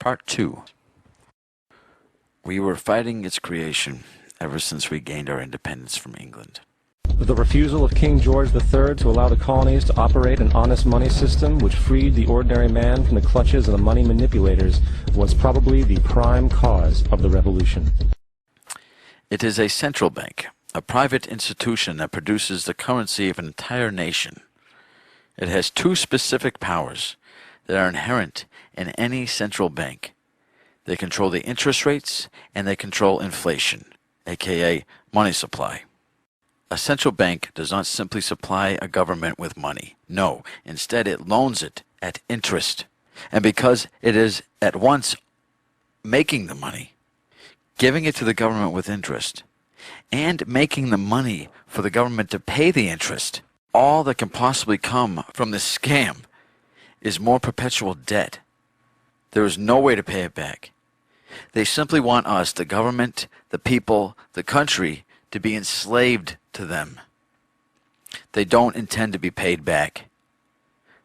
Part 2. We were fighting its creation ever since we gained our independence from England. The refusal of King George III to allow the colonies to operate an honest money system which freed the ordinary man from the clutches of the money manipulators was probably the prime cause of the revolution. It is a central bank, a private institution that produces the currency of an entire nation. It has two specific powers that are inherent in any central bank. They control the interest rates and they control inflation, aka money supply. A central bank does not simply supply a government with money. No, instead it loans it at interest. And because it is at once making the money, giving it to the government with interest, and making the money for the government to pay the interest, all that can possibly come from this scam is more perpetual debt. There is no way to pay it back. They simply want us, the government, the people, the country, to be enslaved to them. They don't intend to be paid back.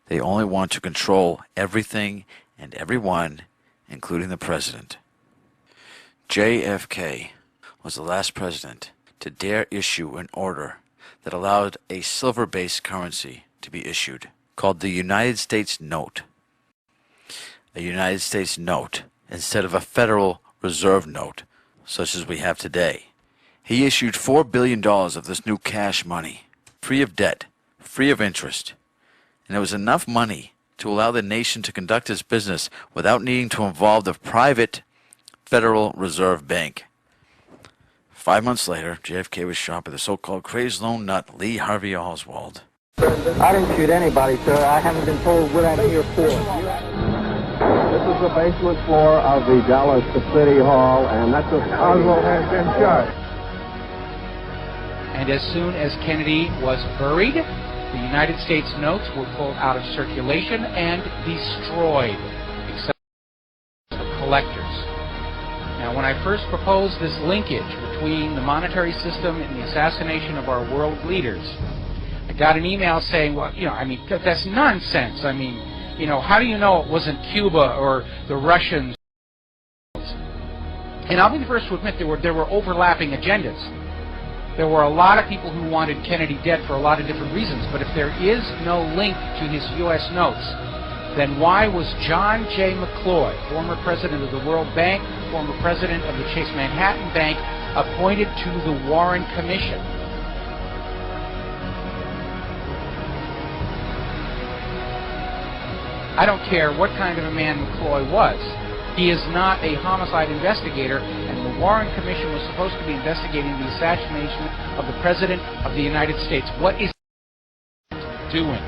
They only want to control everything and everyone, including the president. JFK was the last president to dare issue an order that allowed a silver-based currency to be issued, called the United States Note. A United States note instead of a Federal Reserve note, such as we have today. He issued $4 billion of this new cash money, free of debt, free of interest, and it was enough money to allow the nation to conduct its business without needing to involve the private Federal Reserve Bank. 5 months later, JFK was shot by the so-called crazed lone nut Lee Harvey Oswald. I didn't shoot anybody, sir. I haven't been told what I'm here for. This is the basement floor of the Dallas City Hall, and that's where Oswald has been shot. And as soon as Kennedy was buried, the United States notes were pulled out of circulation and destroyed, except for collectors. Now, when I first proposed this linkage between the monetary system and the assassination of our world leaders, I got an email saying, well, that's nonsense. How do you know it wasn't Cuba or the Russians? And I'll be the first to admit there were overlapping agendas. There were a lot of people who wanted Kennedy dead for a lot of different reasons, but if there is no link to his U.S. notes, then why was John J. McCloy, former president of the World Bank, former president of the Chase Manhattan Bank, appointed to the Warren Commission? I don't care what kind of a man McCloy was. He is not a homicide investigator, and the Warren Commission was supposed to be investigating the assassination of the President of the United States. What is he doing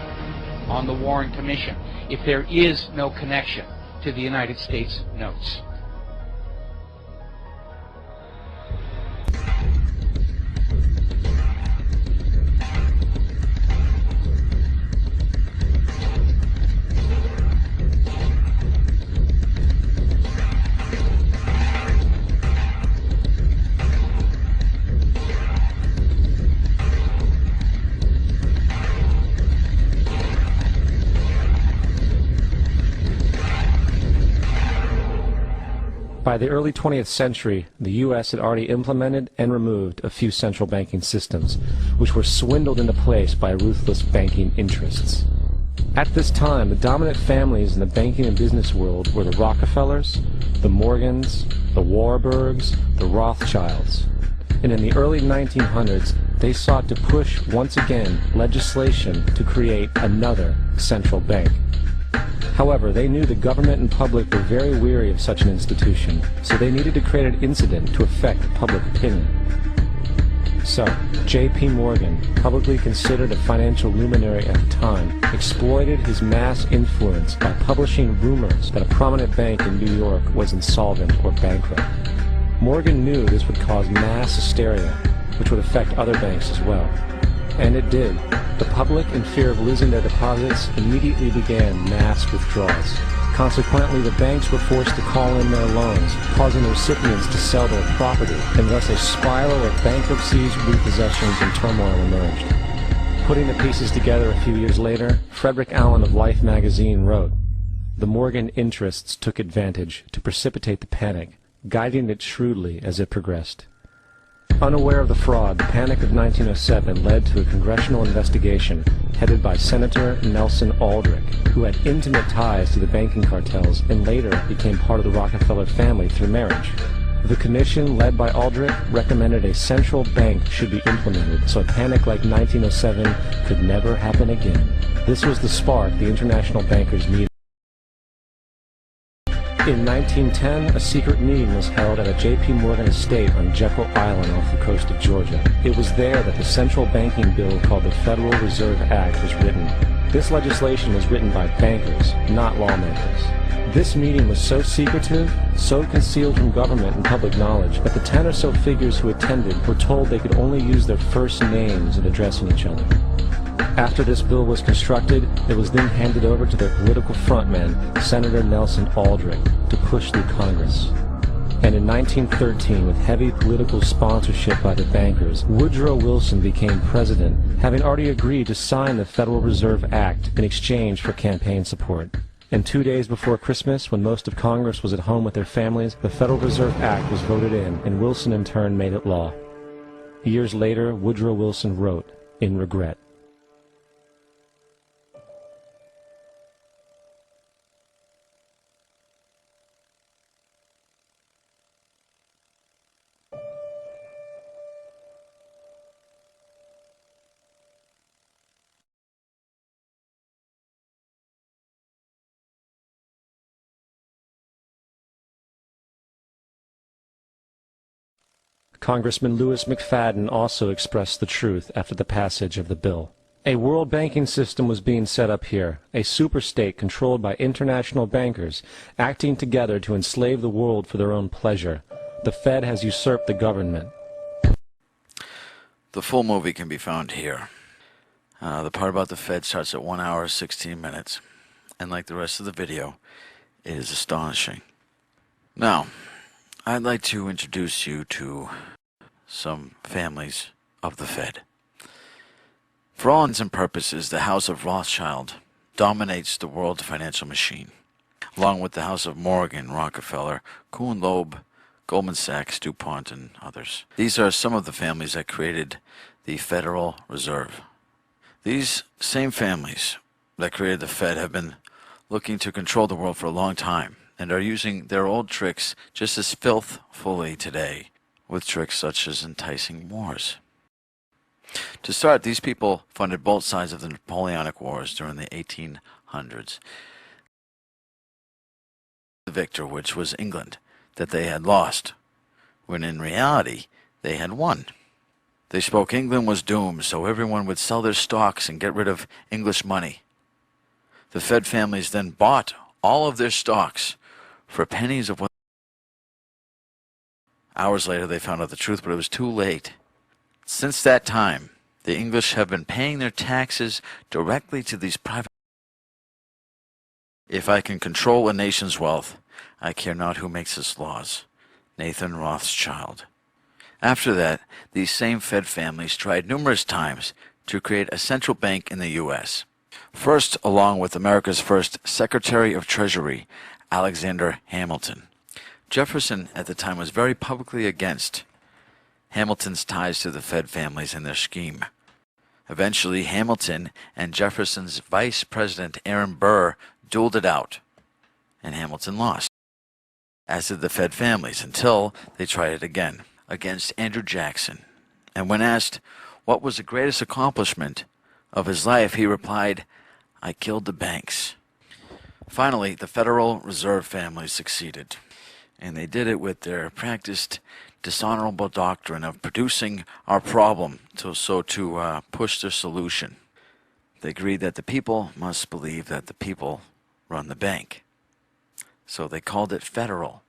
on the Warren Commission if there is no connection to the United States notes? By the early 20th century, the U.S. had already implemented and removed a few central banking systems, which were swindled into place by ruthless banking interests. At this time, the dominant families in the banking and business world were the Rockefellers, the Morgans, the Warburgs, the Rothschilds. And in the early 1900s, they sought to push, once again, legislation to create another central bank. However, they knew the government and public were very weary of such an institution, so they needed to create an incident to affect public opinion. So, J.P. Morgan, publicly considered a financial luminary at the time, exploited his mass influence by publishing rumors that a prominent bank in New York was insolvent or bankrupt. Morgan knew this would cause mass hysteria, which would affect other banks as well. And it did. The public, in fear of losing their deposits, immediately began mass withdrawals. Consequently, the banks were forced to call in their loans, causing the recipients to sell their property, and thus a spiral of bankruptcies, repossessions, and turmoil emerged. Putting the pieces together a few years later, Frederick Allen of Life magazine wrote, The Morgan interests took advantage to precipitate the panic, guiding it shrewdly as it progressed. Unaware of the fraud, the Panic of 1907 led to a congressional investigation headed by Senator Nelson Aldrich, who had intimate ties to the banking cartels and later became part of the Rockefeller family through marriage. The commission, led by Aldrich, recommended a central bank should be implemented so a panic like 1907 could never happen again. This was the spark the international bankers needed. In 1910, a secret meeting was held at a J.P. Morgan estate on Jekyll Island off the coast of Georgia. It was there that the central banking bill called the Federal Reserve Act was written. This legislation was written by bankers, not lawmakers. This meeting was so secretive, so concealed from government and public knowledge, that the 10 or so figures who attended were told they could only use their first names in addressing each other. After this bill was constructed, it was then handed over to their political frontman, Senator Nelson Aldrich, to push through Congress. And in 1913, with heavy political sponsorship by the bankers, Woodrow Wilson became president, having already agreed to sign the Federal Reserve Act in exchange for campaign support. And 2 days before Christmas, when most of Congress was at home with their families, the Federal Reserve Act was voted in, and Wilson in turn made it law. Years later, Woodrow Wilson wrote, in regret, Congressman Louis McFadden also expressed the truth after the passage of the bill. A world banking system was being set up here, a superstate controlled by international bankers, acting together to enslave the world for their own pleasure. The Fed has usurped the government. The full movie can be found here. The part about the Fed starts at 1 hour 16 minutes, and like the rest of the video, it is astonishing. Now, I'd like to introduce you to some families of the Fed. For all intents and purposes, the House of Rothschild dominates the world financial machine, along with the House of Morgan, Rockefeller, Kuhn Loeb, Goldman Sachs, DuPont, and others. These are some of the families that created the Federal Reserve. These same families that created the Fed have been looking to control the world for a long time, and are using their old tricks just as filthfully today, with tricks such as enticing wars. To start, these people funded both sides of the Napoleonic Wars during the 1800s. The victor, which was England, that they had lost, when in reality they had won. They spoke England was doomed, so everyone would sell their stocks and get rid of English money. The Fed families then bought all of their stocks for pennies of what. Hours later they found out the truth, but it was too late. Since that time, the English have been paying their taxes directly to these private. If I can control a nation's wealth, I care not who makes its laws. Nathan Rothschild. After that, these same Fed families tried numerous times to create a central bank in the U.S. First, along with America's first Secretary of Treasury, Alexander Hamilton. Jefferson at the time was very publicly against Hamilton's ties to the Fed families and their scheme. Eventually, Hamilton and Jefferson's Vice President Aaron Burr dueled it out, and Hamilton lost, as did the Fed families, until they tried it again against Andrew Jackson. And when asked what was the greatest accomplishment of his life, he replied, "I killed the banks." Finally, the Federal Reserve family succeeded, and they did it with their practiced dishonorable doctrine of producing our problem to push their solution. They agreed that the people must believe that the people run the bank. So they called it federal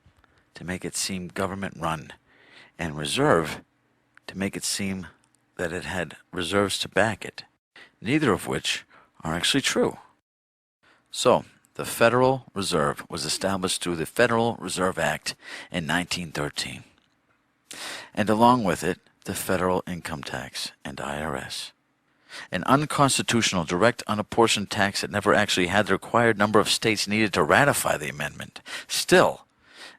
to make it seem government run, and reserve to make it seem that it had reserves to back it, neither of which are actually true. So the Federal Reserve was established through the Federal Reserve Act in 1913, and along with it, the federal income tax and IRS. An unconstitutional, direct, unapportioned tax that never actually had the required number of states needed to ratify the amendment. Still,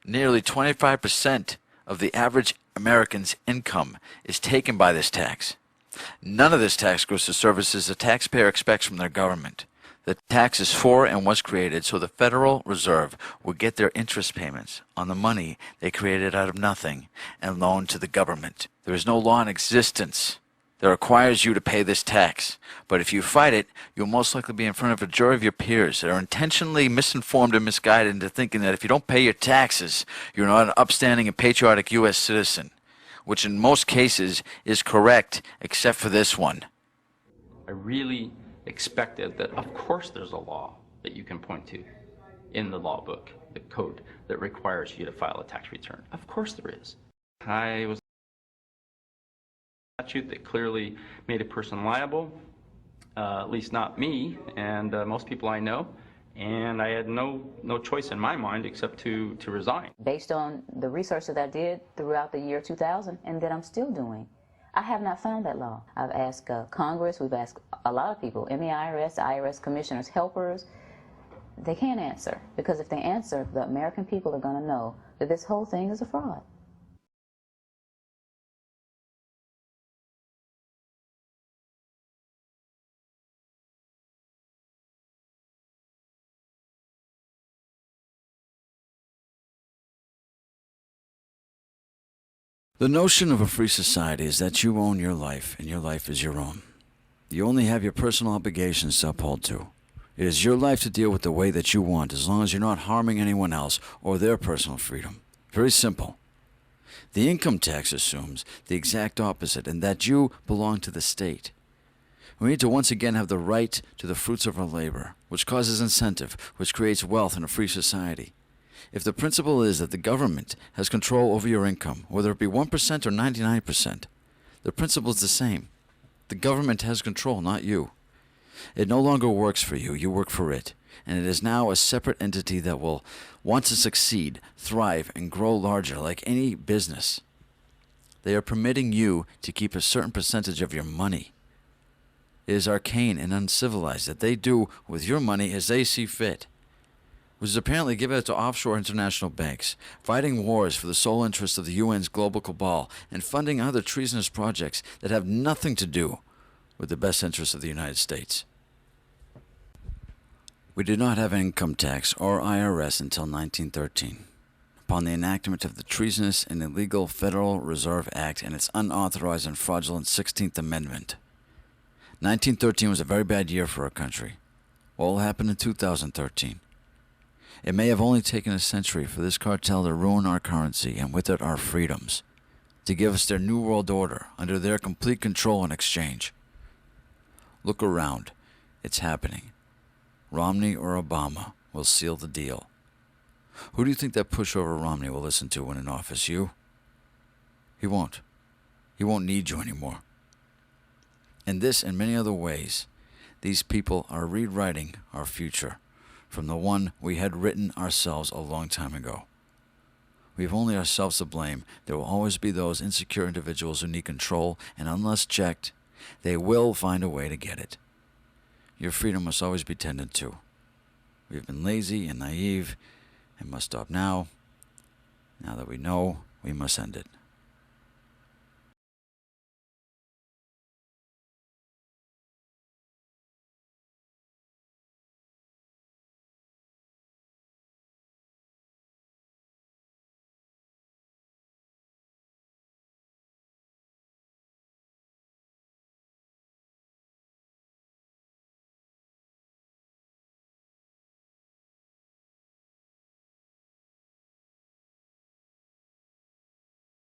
nearly 25% of the average American's income is taken by this tax. None of this tax goes to services the taxpayer expects from their government. The tax is for and was created so the Federal Reserve would get their interest payments on the money they created out of nothing and loaned to the government. There is no law in existence that requires you to pay this tax, but if you fight it, you'll most likely be in front of a jury of your peers that are intentionally misinformed and misguided into thinking that if you don't pay your taxes, you're not an upstanding and patriotic U.S. citizen, which in most cases is correct, except for this one. I really expected that, of course, there's a law that you can point to in the law book, the code, that requires you to file a tax return. Of course there is. I was a statute that clearly made a person liable, at least not me and most people I know, and I had no choice in my mind except to resign. Based on the research that I did throughout the year 2000 and that I'm still doing, I have not found that law. I've asked Congress, we've asked a lot of people in the IRS commissioners, helpers. They can't answer, because if they answer, the American people are going to know that this whole thing is a fraud. The notion of a free society is that you own your life, and your life is your own. You only have your personal obligations to uphold to. It is your life to deal with the way that you want, as long as you're not harming anyone else or their personal freedom. Very simple. The income tax assumes the exact opposite, and that you belong to the state. We need to once again have the right to the fruits of our labor, which causes incentive, which creates wealth in a free society. If the principle is that the government has control over your income, whether it be 1% or 99%, the principle is the same. The government has control, not you. It no longer works for you, you work for it, and it is now a separate entity that will want to succeed, thrive, and grow larger like any business. They are permitting you to keep a certain percentage of your money. It is arcane and uncivilized that they do with your money as they see fit, which is apparently given to offshore international banks, fighting wars for the sole interest of the UN's global cabal, and funding other treasonous projects that have nothing to do with the best interests of the United States. We did not have an income tax or IRS until 1913, upon the enactment of the treasonous and illegal Federal Reserve Act and its unauthorized and fraudulent 16th Amendment. 1913 was a very bad year for our country. What will happen in 2013? It may have only taken a century for this cartel to ruin our currency and with it our freedoms, to give us their new world order under their complete control and exchange. Look around. It's happening. Romney or Obama will seal the deal. Who do you think that pushover Romney will listen to when in office? You? He won't. He won't need you anymore. In this and many other ways, these people are rewriting our future from the one we had written ourselves a long time ago. We have only ourselves to blame. There will always be those insecure individuals who need control, and unless checked, they will find a way to get it. Your freedom must always be tended to. We have been lazy and naive and must stop now. Now that we know, we must end it.